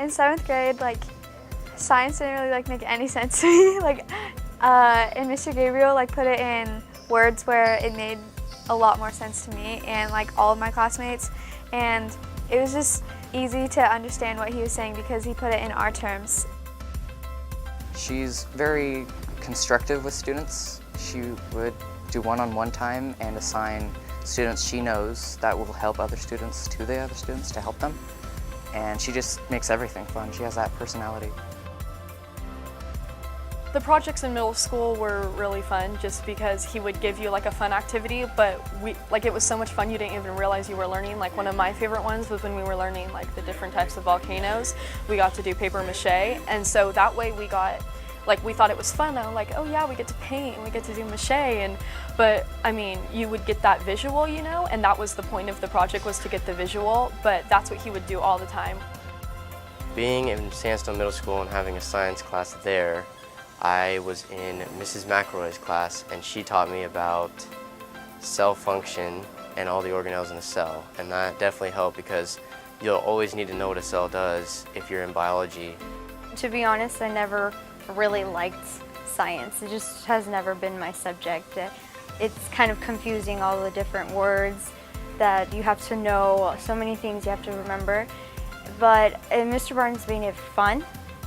In 7th grade, like, science didn't really like make any sense to me. And Mr. Gabriel like put it in words where it made a lot more sense to me and like all of my classmates, and it was just easy to understand what he was saying because he put it in our terms. She's very constructive with students. She would do one-on-one time and assign students she knows that will help other students to the other students to help them. And she just makes everything fun. She has that personality. The projects in middle school were really fun just because he would give you like a fun activity, but it was so much fun you didn't even realize you were learning. Like one of my favorite ones was when we were learning like the different types of volcanoes. We got to do paper mache, and so that way we thought it was fun. I'm like, oh yeah, we get to paint and we get to do mache, but I mean, you would get that visual, you know, and that was the point of the project, was to get the visual, but that's what he would do all the time. Being in Sandstone Middle School and having a science class there, I was in Mrs. McElroy's class, and she taught me about cell function and all the organelles in the cell, and that definitely helped because you'll always need to know what a cell does if you're in biology. To be honest, I never really liked science. It just has never been my subject. It's kind of confusing, all the different words that you have to know, so many things you have to remember. But Mr. Barnes made it fun.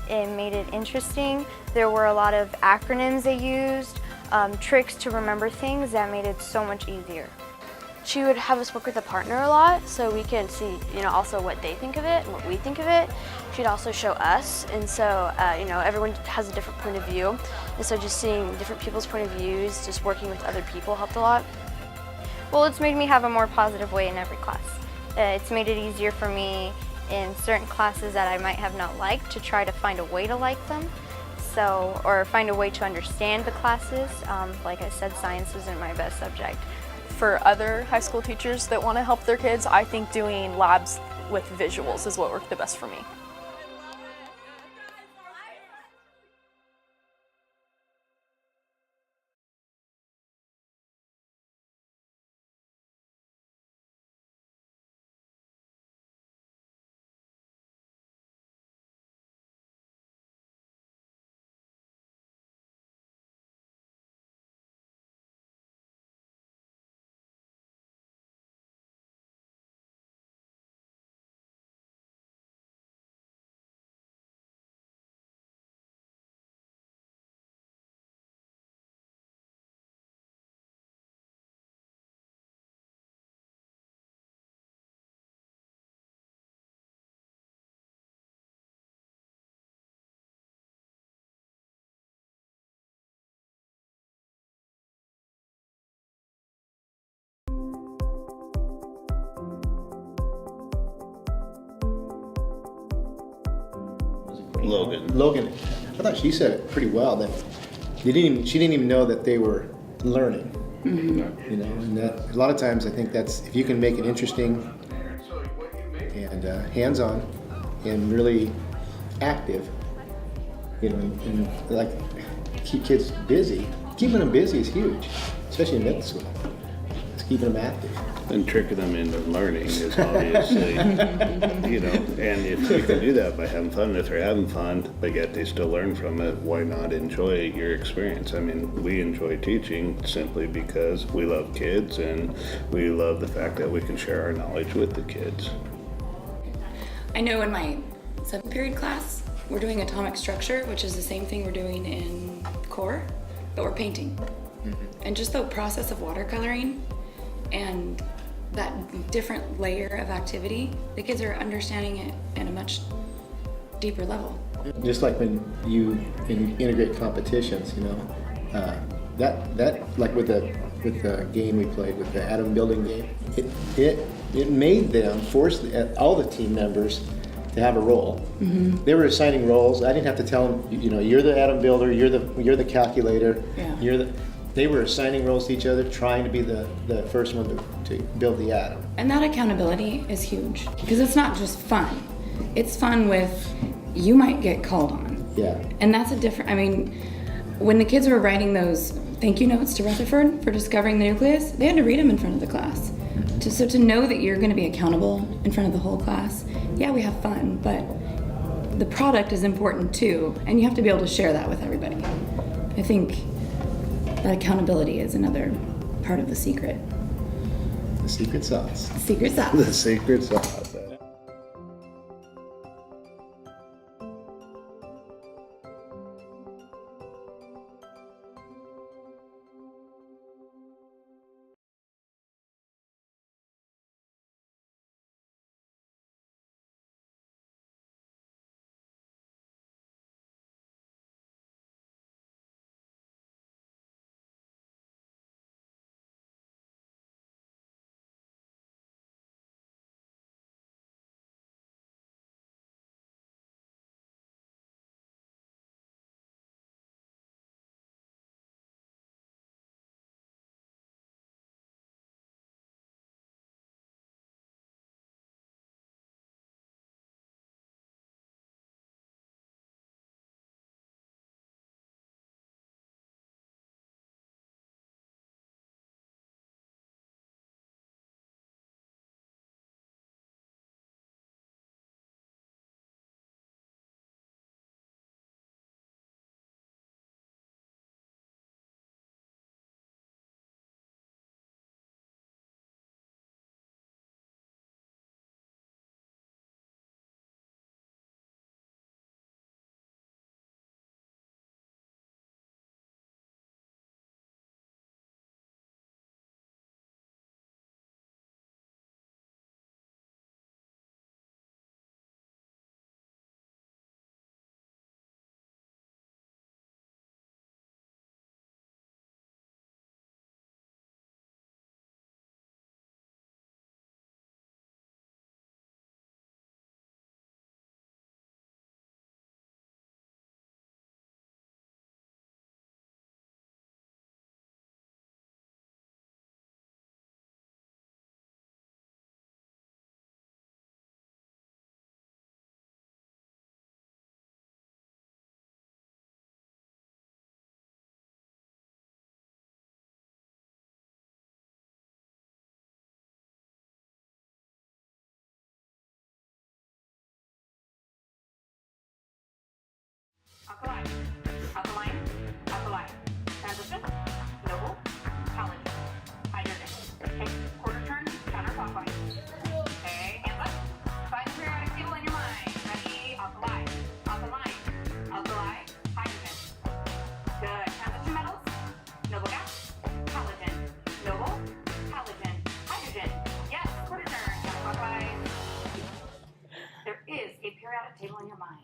It made it interesting. There were a lot of acronyms they used, tricks to remember things that made it so much easier. She would have us work with a partner a lot so we can see, also what they think of it and what we think of it. She'd also show us, and so, everyone has a different point of view. And so just seeing different people's point of views, just working with other people helped a lot. Well, it's made me have a more positive way in every class. It's made it easier for me in certain classes that I might have not liked to try to find a way to like them. Or find a way to understand the classes. Like I said, science isn't my best subject. For other high school teachers that want to help their kids, I think doing labs with visuals is what worked the best for me. Logan. I thought she said it pretty well, that she didn't even know that they were learning. Mm-hmm. And that, a lot of times I think that's, if you can make it interesting and hands-on and really active, and like keep kids busy. Keeping them busy is huge, especially in middle school. It's keeping them active. And tricking them into learning is obviously, and if you can do that by having fun, if they're having fun, but yet they still learn from it, why not enjoy your experience? I mean, we enjoy teaching simply because we love kids and we love the fact that we can share our knowledge with the kids. I know in my 7th period class, we're doing atomic structure, which is the same thing we're doing in core, but we're painting. Mm-hmm. And just the process of watercoloring and that different layer of activity, the kids are understanding it at a much deeper level. Just like when you integrate competitions, that like with the game we played, with the atom building game, it made them force all the team members to have a role. Mm-hmm. They were assigning roles. I didn't have to tell them, you're the atom builder, you're the calculator, yeah. They were assigning roles to each other, trying to be the first one to build the atom. And that accountability is huge, because it's not just fun. It's fun with, you might get called on. Yeah. And that's when the kids were writing those thank you notes to Rutherford for discovering the nucleus, they had to read them in front of the class. So to know that you're going to be accountable in front of the whole class, yeah, we have fun, but the product is important too, and you have to be able to share that with everybody. I think that accountability is another part of the secret. The secret sauce. Secret sauce. The secret sauce. Alkaline, alkaline, alkaline. Transition, noble, halogen, hydrogen. Okay, quarter turn, counterclockwise. Okay, hands up. Find the periodic table in your mind. Ready? Alkaline, alkaline, alkali, hydrogen. Good. Transition metals, noble gas, halogen, noble, halogen, hydrogen. Yes, quarter turn, counterclockwise. There is a periodic table in your mind.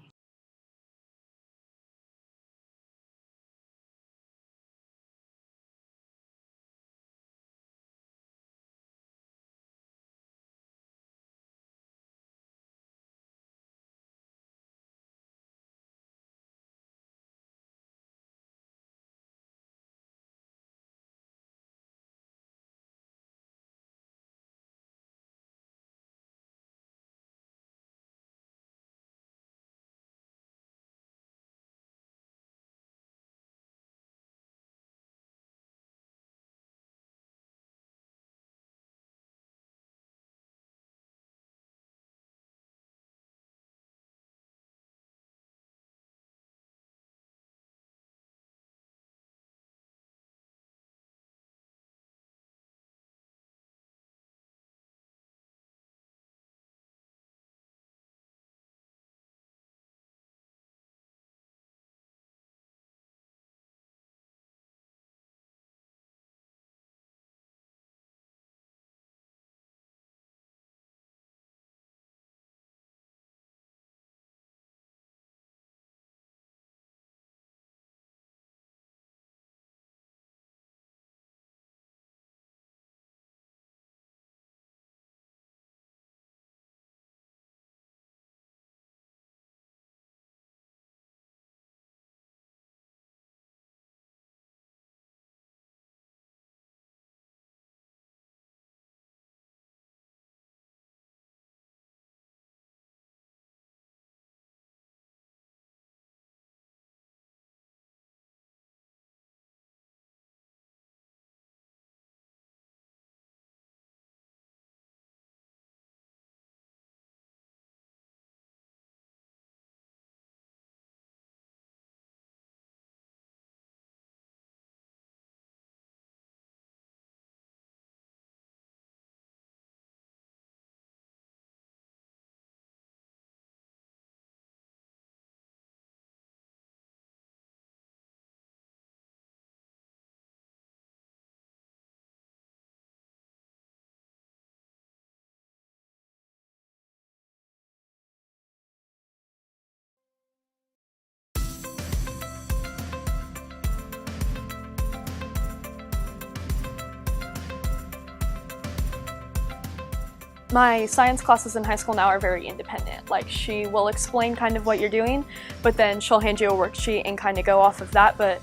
My science classes in high school now are very independent. Like, she will explain kind of what you're doing, but then she'll hand you a worksheet and kind of go off of that. But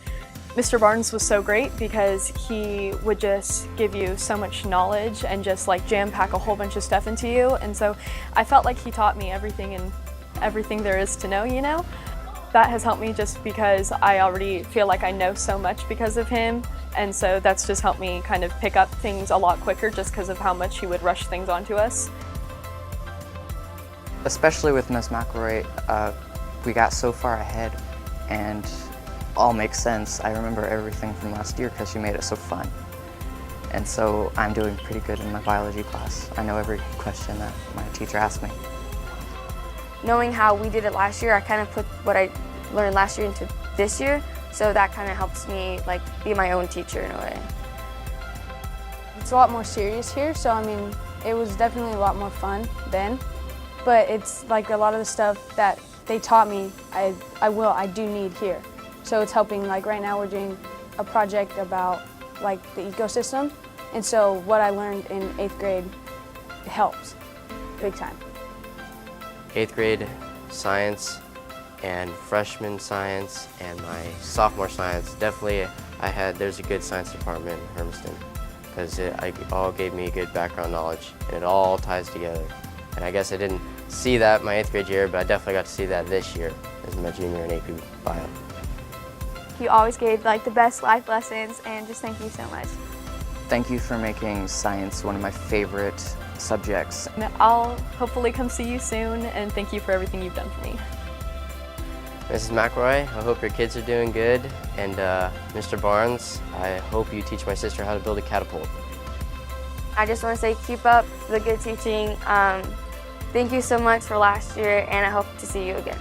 Mr. Barnes was so great because he would just give you so much knowledge and just like jam pack a whole bunch of stuff into you. And so I felt like he taught me everything there is to know, you know? That has helped me just because I already feel like I know so much because of him. And so that's just helped me kind of pick up things a lot quicker just because of how much he would rush things onto us. Especially with Ms. McElroy, we got so far ahead and all makes sense. I remember everything from last year because she made it so fun. And so I'm doing pretty good in my biology class. I know every question that my teacher asked me. Knowing how we did it last year, I kind of put what I learned last year into this year, so that kind of helps me like be my own teacher in a way. It's a lot more serious here, so I mean, it was definitely a lot more fun then, but it's like a lot of the stuff that they taught me, I do need here. So it's helping, like right now we're doing a project about like the ecosystem, and so what I learned in 8th grade helps big time. 8th grade science and freshman science and my sophomore science, definitely there's a good science department in Hermiston because it all gave me good background knowledge and it all ties together. And I guess I didn't see that my 8th grade year, but I definitely got to see that this year as my junior in AP Bio. You always gave like the best life lessons, and just thank you so much. Thank you for making science one of my favorite subjects. I'll hopefully come see you soon, and thank you for everything you've done for me. Mrs. McElroy, I hope your kids are doing good, and Mr. Barnes, I hope you teach my sister how to build a catapult. I just want to say keep up the good teaching. Thank you so much for last year, and I hope to see you again.